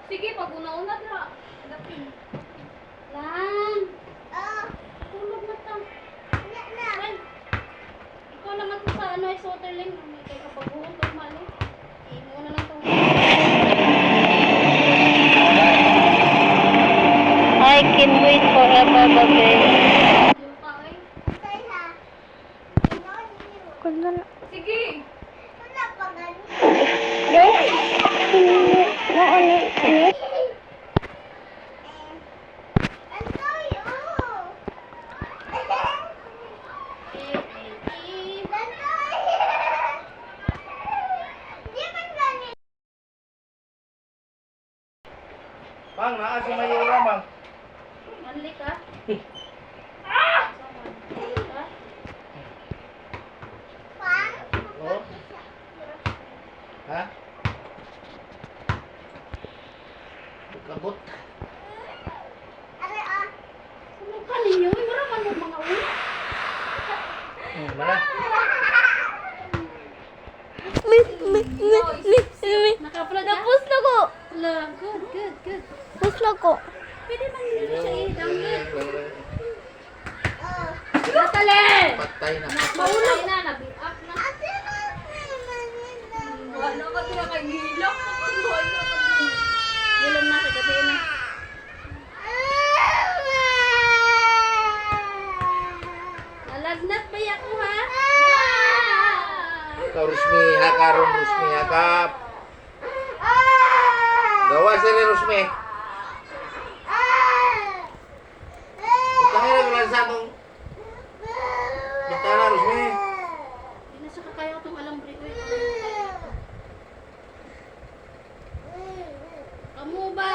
Sige, pag una-una na. Lan. Tulog na ta. Lan. Ikaw naman to sa ano ay Soterling. May kay kabaguhan to mali. Imo na lang to. I can wait forever, baby. Sige. Bang, naa si Mayura, bang. Manli ka? Oh? Ha? Kabut. Ano ka ninyo? Maraman mo mga ulo. Mana? Nakaplug ka? Tapos na ko. Good. Tapos na ko. Pwede bang hindi siya i-download? Natalie! Patay na. Mahulog na, nabing up na. Wala ka sila kay Gilak. Gilak na, kagabi na. Nalagnat ba ako ha? Ikaw, Rusmi, ha karon, Rusmi, hakap. Gawa sila, Rusmi. Utangin na lang sa atong bintana, Rusmi. Hindi na siya kakaya itong alambre. Kamu ba?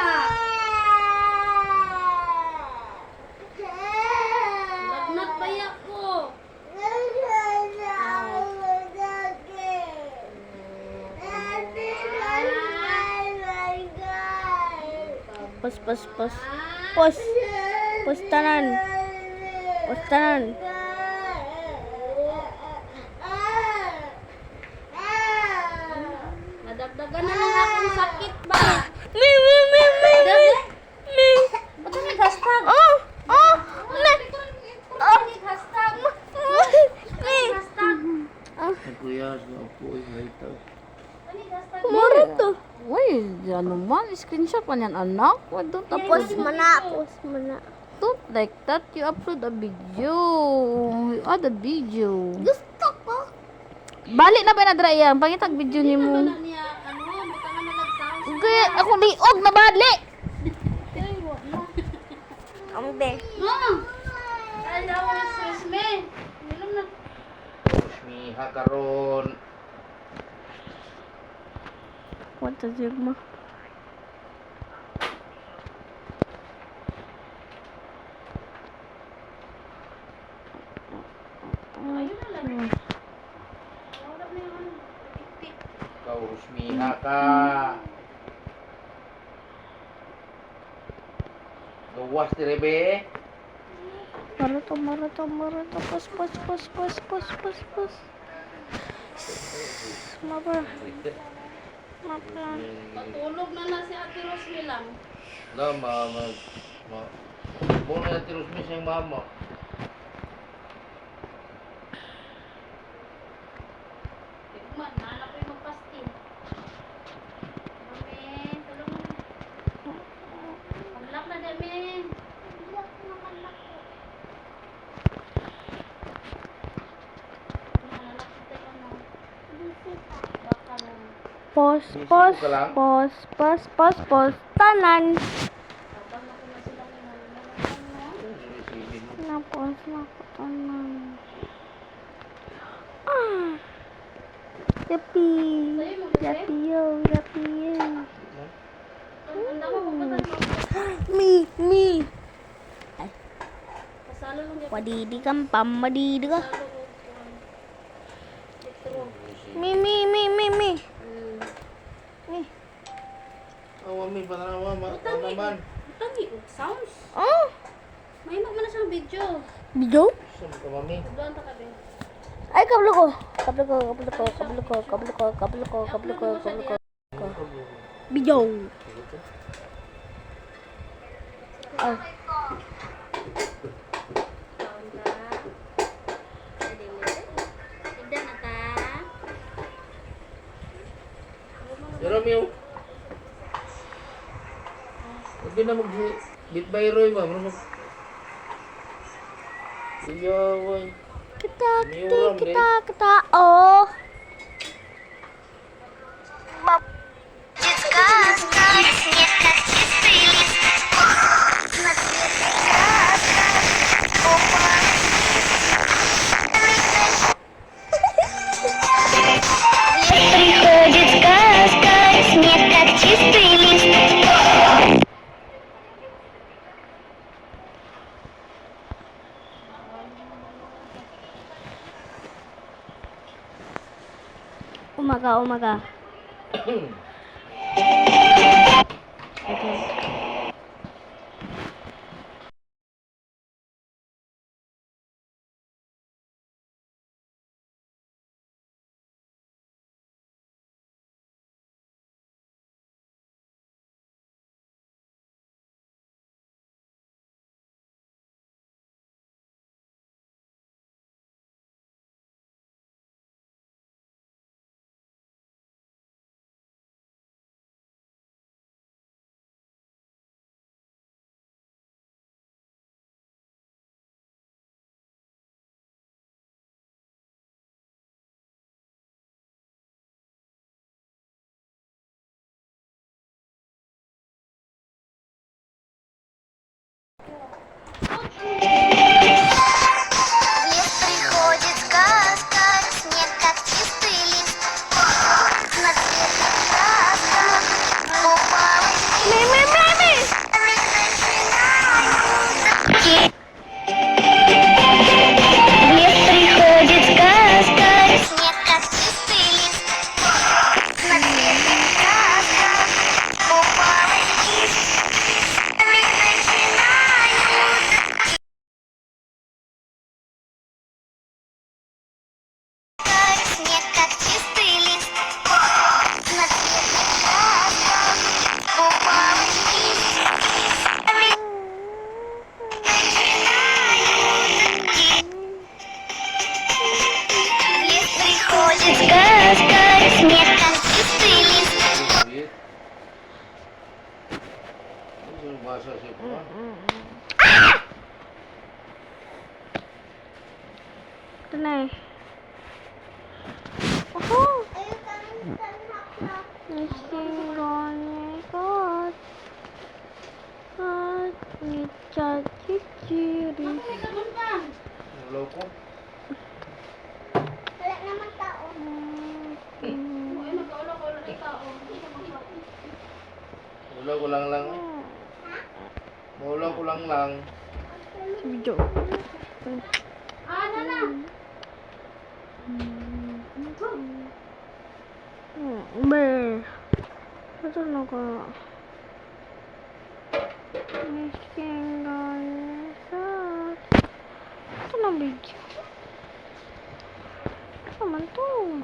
Lagnat ba ako? Pos. Pos tanan. Nadagdagan na lang akong sakit ba? Me. Ba't ang hashtag? Oh. Hashtag. Hashtag. Kuya, ako ay haitaw. Hashtag. Mura to. Uy, ano man, screenshot pa niyan anak. Why don't upload Pos mana. Don't like that. You upload a video. You add a video. Gusto ko. Balik na ba na dra yan? Pangitag video ni mo. Wala niya, ano, baka nga nag-sound. Okay, ako liog na bali. Ang be. Mom! Ay, daw na stress me. Minum na. Rusmi, ha karon. What the sigma? Ayun na lang. Wala na yung ano. Tik-tik. Ikaw, Rusmi, ha ka. Gawas dire be. Mara to. Pos. Mapa. Patulog na si Ate Rosmy lang. No, mama. Muna natin Rusmi siyang mama. Tigman, nanak ko yung magpastin. Amen, tulong mo. Paglak na din, men. Pos. Tanan. Napos na ko tanan. Yapi. Me. Wadidi kan pamadidi ka. Me. Awami pa naman. Tangi, sounds. Oh, May man na siyang video. video? Saan ka, mami? Doon ta ka, Ben. Ay, kablo ko. Kablo ko, kablo ko, kablo ko, kablo ko, kablo ko, kablo ko, kablo ko. Video. Oh. Kaon ka. Tigdan na ta. Pero Romeo. Huwag na mag-bit by Roy ba? Iyaway. Kita, Miuram, kita, kita, kita. Oh. Приходит сказка, снег как чистый лист. Umaga, umaga. Лес приходит сказка, снег как чистый лист. На цветных красках упал Лес приходит сказка, снег как чистый лист. На цветных красках упал снег как чистый лист. На цветных красках упал Лес приходит сказка, снег как чистый лист. Bit. Ano yung basa siya po? Ito na eh. Ako. Nasinggonikat. At nitsachichiri. Bakit naman ka? Ulo ko. Wala naman tao. Ay, magkaula-kaula na tao. Hindi ka magkaula. Ulo ko lang lang. Ulo ko lang lang. Sa video. Ah, na. Ber. Ito na ko. Nasinggonikat. Ito na video. Ano naman to?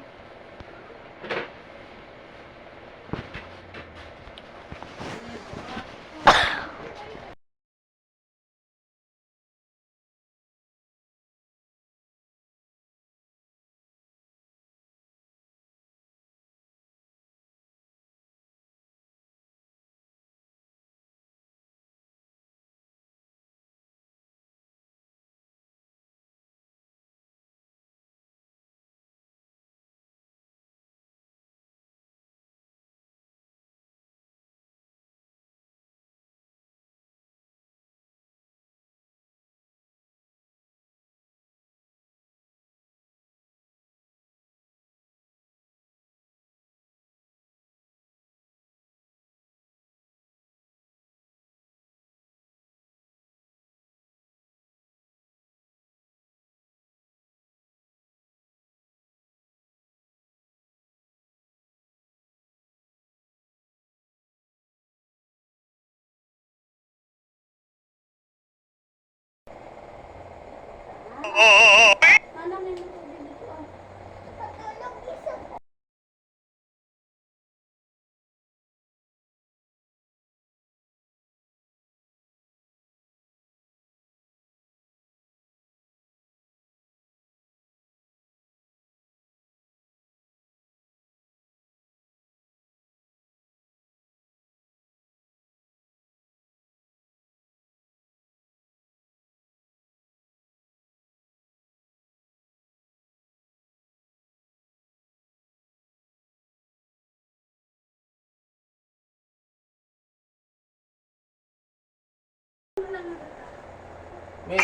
May,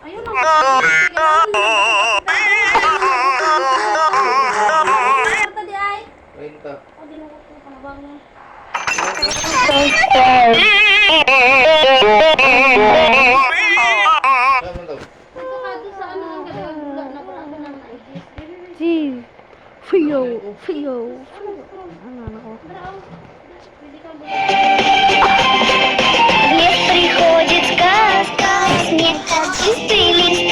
Ayun na. Kailangan mo. Kwarta di ay. 30. O, dinugot ko pa na bang. Saan man daw? Ito ka doon sa ano ang gala na parang ako nang naigis. G. Fio. Fio. Лес приходит сказка, снег как чистый лист.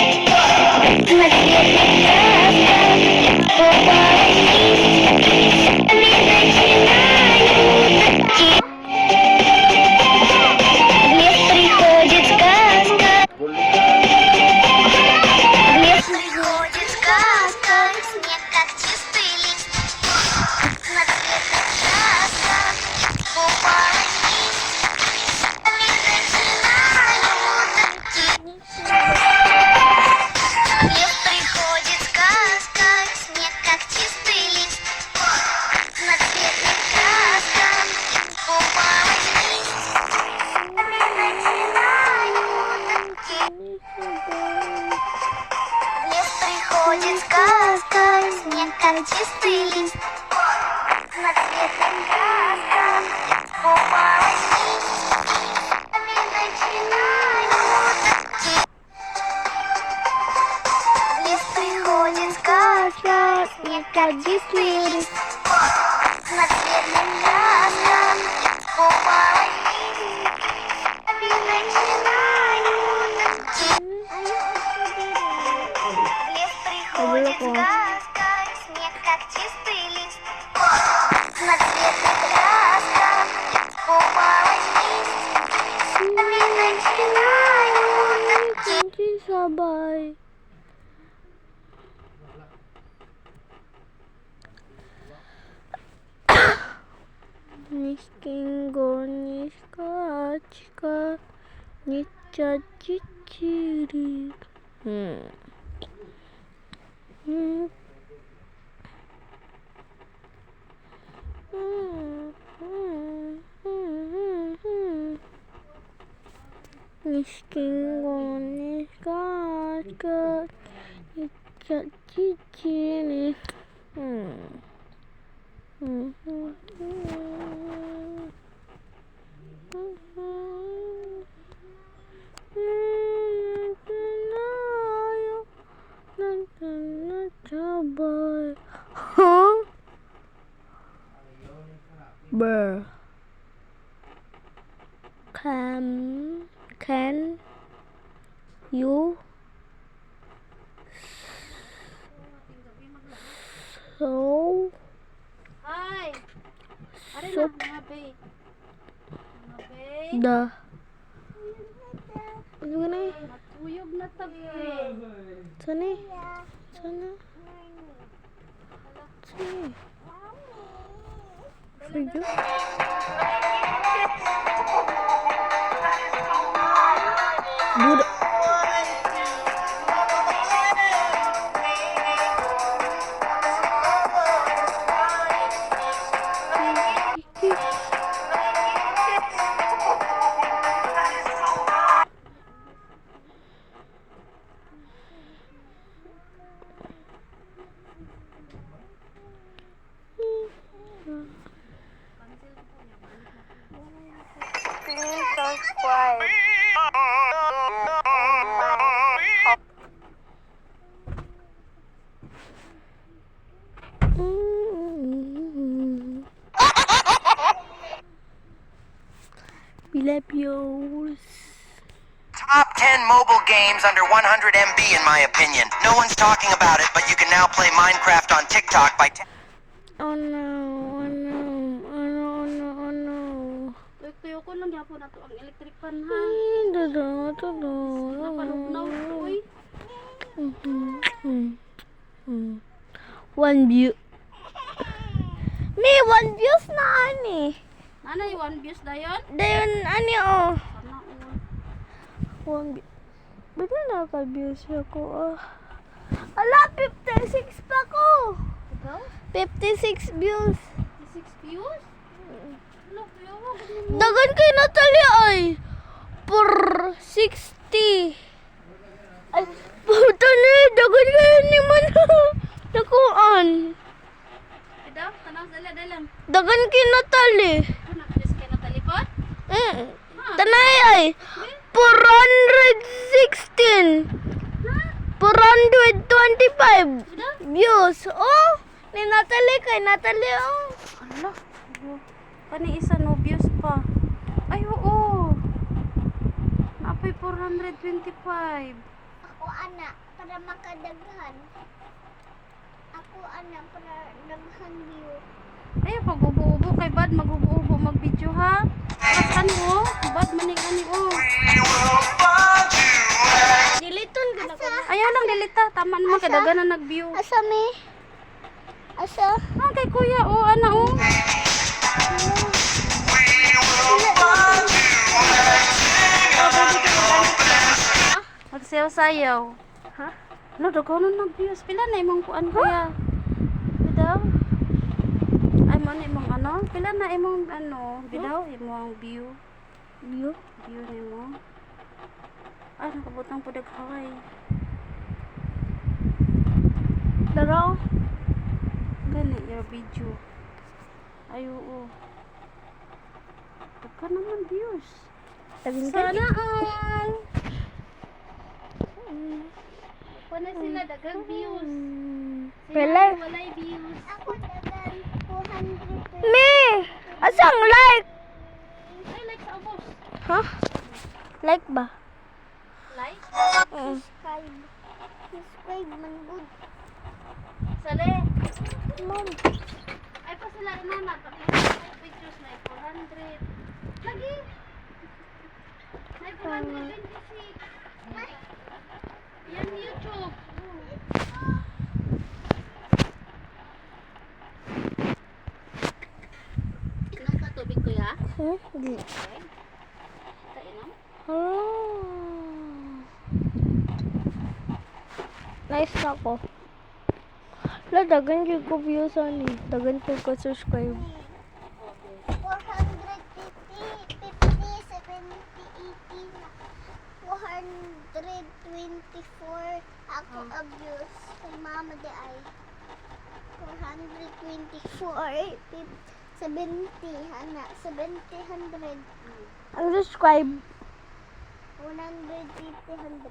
На цветных красках купалась лист. Начинают идти. Лес приходит сказка. Лес приходит сказка, снег как чистый лист. На цветных красках купалась лист. Лес приходит сказка, снег как чистый лист. На цветных красках купалась лист. Начинают идти. Лес приходит сказка, снег как чистый лист. На цветных красках купалась лист. Лес приходит сказка, снег как чистый лист. На цветных красках купалась лист. Лес приходит сказка, снег как чистый лист. На цветных красках купалась лист. Sabay. Niskingo niskachika nichachichiri. Niskingo niskachika nichachichiri. Huh? Bruh. Can you so Ay! Ari na, so mga bay. Mga bay. the ano ka na eh? Matuyog na tabi. Sana eh? Sana? Sana eh? For you? Buda. Please subscribe. Bilabios. Top 10 mobile games under 100 MB in my opinion. No one's talking about it, but you can now play Minecraft on TikTok by Oh no, oh no, oh no, oh no, oh no. Tuyo ko lang yapon na to ang electric fan ha. Todo. Napanugnaw ko uy. One view. May one views na ani. Nanay, one views na yun? Dayon ani oh. Sana all. Ba't naka-views ako Ala, 56 pa ko. Ikaw? 56 views. 6 views? Look, yawa. Dagan kay Natalia ay. Per 60. Ay, puta ni. Dagan kayo ni man. Nakuan. Ito, tanong sila dalang. Dagan kay Natalia. Ano, nakabis kayo na talikod? Tanay ay. 416. 425 views. Oh, ni Natalie kay Natalie. Oh. Ala. Kani isa no views pa. Ay, oo. Napay 425. Ako anak para makadaghan. Ako anak para daghan view. Ay, pag-ubo-ubo kay Bad, mag-ubo-ubo mag-video ha. Tapos ano, Bad, maning ani oh. Diliton ko na ko. Ayaw lang dilita, tama naman kadaga na nag-view. Asa me? Asa? Ah, kay kuya, oh, ana oh. Magsayaw-sayaw. Ha? Ano, dagaw na nag-views. Pila na imong kuan kuya? Bidaw? Ay, mo na imong ano? Pila na imong ano? Bidaw? Imong view? View? View na mo? Ah, nakabutang po daghaway. Daraw? Gani, your video. Ay, oo. Dagka naman views. Tabing ka? Sana all! Wala sila dagang views. Pila? Walay views. Ako daghan 200. Me! Asang like? Ay, like sa ubos. Ha? Like ba? Like? Subscribe. Subscribe man good. Sali. Mom. Ay, pa sila na napakita pictures na 400. Lagi. May 426. Yan YouTube. Inom ka tubig kuya? Di. Kainom? Nice na ko. La, dagan yung ko views ani. Dagan yung ko subscribe. 450, 50, 70, 80 na. 424 ako abuse. Kay mama di ay 424, 70, hana, 70, 100, Ang subscribe. 150, 100.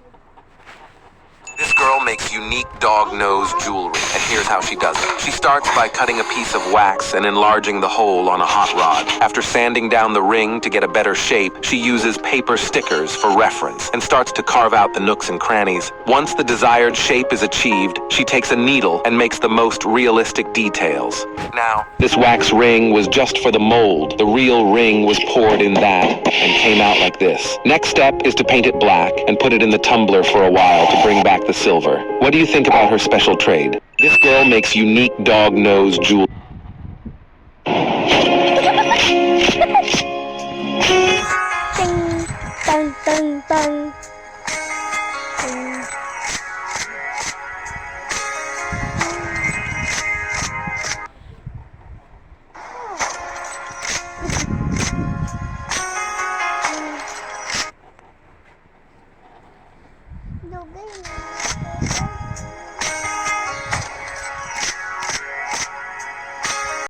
This girl makes unique dog nose jewelry, and here's how she does it. She starts by cutting a piece of wax and enlarging the hole on a hot rod. After sanding down the ring to get a better shape, she uses paper stickers for reference and starts to carve out the nooks and crannies. Once the desired shape is achieved, she takes a needle and makes the most realistic details. Now, this wax ring was just for the mold. The real ring was poured in that and came out like this. Next step is to paint it black and put it in the tumbler for a while to bring back the silver. What do you think about her special trade? This girl makes unique dog nose jewelry.